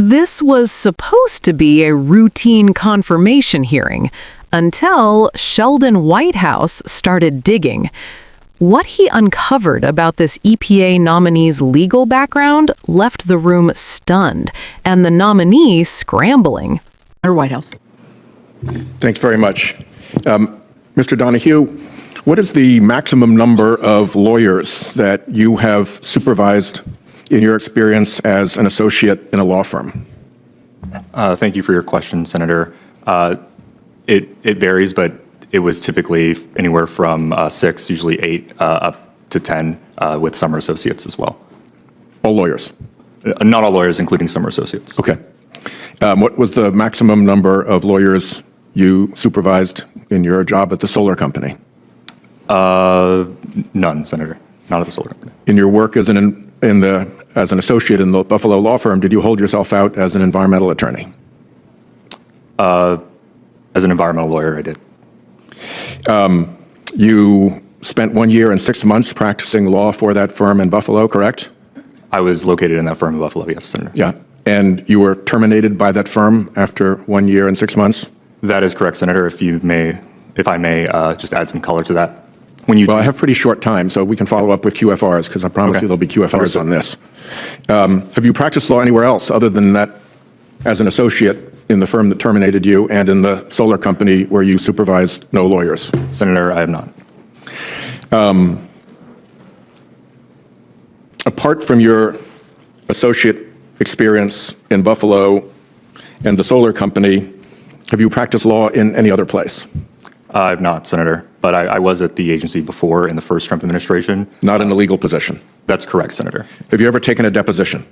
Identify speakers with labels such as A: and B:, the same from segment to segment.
A: This was supposed to be a routine confirmation hearing until Sheldon Whitehouse started digging. What he uncovered about this EPA nominee's legal background left the room stunned and the nominee scrambling.
B: Senator Whitehouse.
C: Thanks very much. Mr. Donahue, what is the maximum number of lawyers that you have supervised in your experience as an associate in a law firm?
D: Thank you for your question, Senator. It varies, but it was typically anywhere from 6, usually 8, up to 10 with summer associates as well.
C: All lawyers?
D: Not all lawyers, including summer associates.
C: Okay. What was the maximum number of lawyers you supervised in your job at the solar company?
D: None, Senator. Not at the solar company.
C: In your work as an associate in the Buffalo law firm, did you hold yourself out as an environmental attorney?
D: As an environmental lawyer, I did.
C: You spent 1 year and 6 months practicing law for that firm in Buffalo, correct?
D: I was located in that firm in Buffalo, yes, Senator.
C: Yeah. And you were terminated by that firm after 1 year and 6 months?
D: That is correct, Senator. If I may just add some color to that.
C: Well, I have pretty short time, so we can follow up with QFRs, because I promise you there'll be QFRs on this. Have you practiced law anywhere else other than that as an associate in the firm that terminated you and in the solar company where you supervised no lawyers?
D: Senator, I have not.
C: Apart from your associate experience in Buffalo and the solar company, have you practiced law in any other place?
D: I have not, Senator, but I was at the agency before in the first Trump administration.
C: Not in a legal position?
D: That's correct, Senator.
C: Have you ever taken a deposition?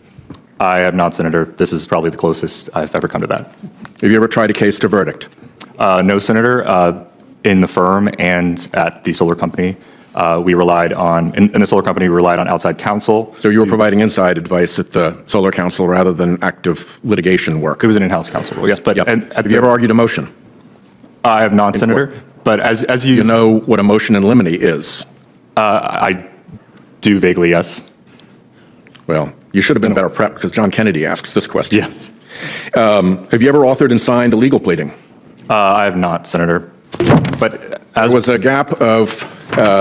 D: I have not, Senator. This is probably the closest I've ever come to that.
C: Have you ever tried a case to verdict?
D: No, Senator. In the firm and at the solar company, we relied on, in the solar company, we relied on outside counsel.
C: So you were providing inside advice at the solar council rather than active litigation work?
D: It was an in-house counsel, yes. But
C: yep. Have you ever argued a motion?
D: I have not, Senator. But as you
C: know what a motion in limine is?
D: I do vaguely, yes.
C: Well, you should have been better prepped because John Kennedy asks this question.
D: Yes.
C: Have you ever authored and signed a legal pleading?
D: I have not, Senator. But
C: there was a gap of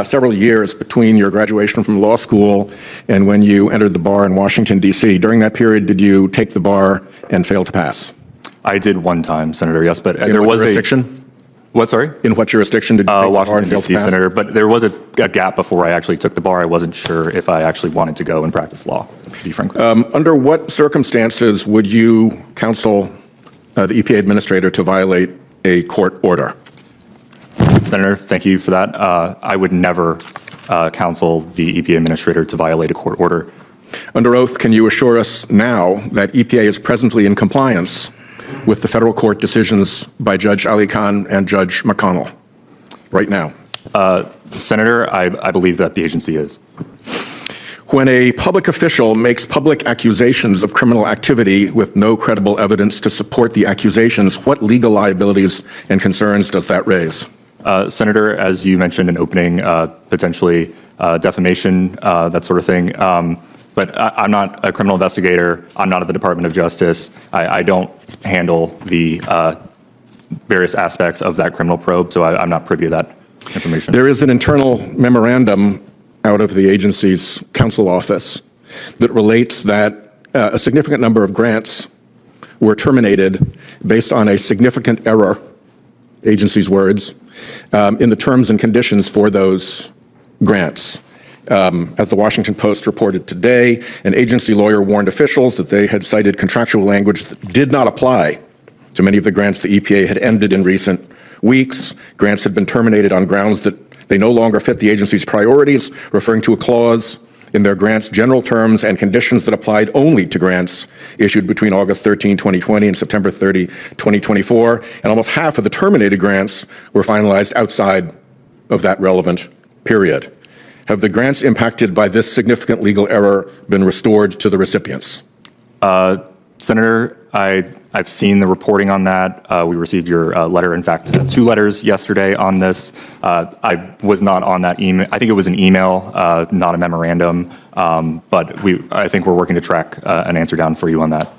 C: several years between your graduation from law school and when you entered the bar in Washington, D.C. During that period, did you take the bar and fail to pass?
D: I did one time, Senator, yes, but
C: in
D: there
C: what
D: was
C: jurisdiction?
D: What, sorry?
C: In what jurisdiction did you take the bar and
D: Washington,
C: fail to
D: D.C.,
C: pass?
D: Senator, but there was a gap before I actually took the bar. I wasn't sure if I actually wanted to go and practice law, to be frank.
C: Under what circumstances would you counsel the EPA administrator to violate a court order?
D: Senator, thank you for that. I would never counsel the EPA administrator to violate a court order.
C: Under oath, can you assure us now that EPA is presently in compliance with the federal court decisions by Judge Ali Khan and Judge McConnell right now?
D: Senator, I believe that the agency is.
C: When a public official makes public accusations of criminal activity with no credible evidence to support the accusations, what legal liabilities and concerns does that raise?
D: Senator, as you mentioned in opening, potentially defamation, that sort of thing. But I'm not a criminal investigator. I'm not at the Department of Justice. I don't handle the various aspects of that criminal probe, so I'm not privy to that information.
C: There is an internal memorandum out of the agency's counsel office that relates that a significant number of grants were terminated based on a significant error, agency's words, in the terms and conditions for those grants. As the Washington Post reported today, an agency lawyer warned officials that they had cited contractual language that did not apply to many of the grants the EPA had ended in recent weeks. Grants had been terminated on grounds that they no longer fit the agency's priorities, referring to a clause in their grants' general terms and conditions that applied only to grants issued between August 13, 2020 and September 30, 2024. And almost half of the terminated grants were finalized outside of that relevant period. Have the grants impacted by this significant legal error been restored to the recipients?
D: Senator, I've seen the reporting on that. We received your letter, in fact, 2 letters yesterday on this. I was not on that email. I think it was an email, not a memorandum, but I think we're working to track an answer down for you on that.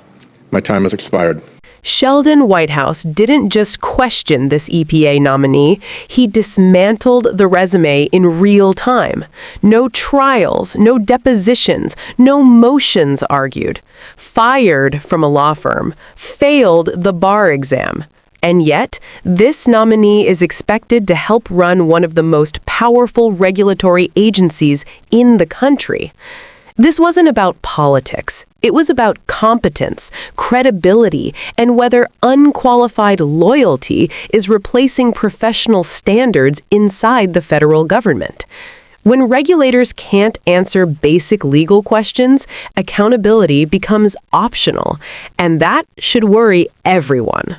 C: My time has expired.
B: Sheldon Whitehouse didn't just question this EPA nominee, he dismantled the resume in real time. No trials, no depositions, no motions argued. Fired from a law firm, failed the bar exam. And yet, this nominee is expected to help run one of the most powerful regulatory agencies in the country. This wasn't about politics. It was about competence, credibility, and whether unqualified loyalty is replacing professional standards inside the federal government. When regulators can't answer basic legal questions, accountability becomes optional, and that should worry everyone.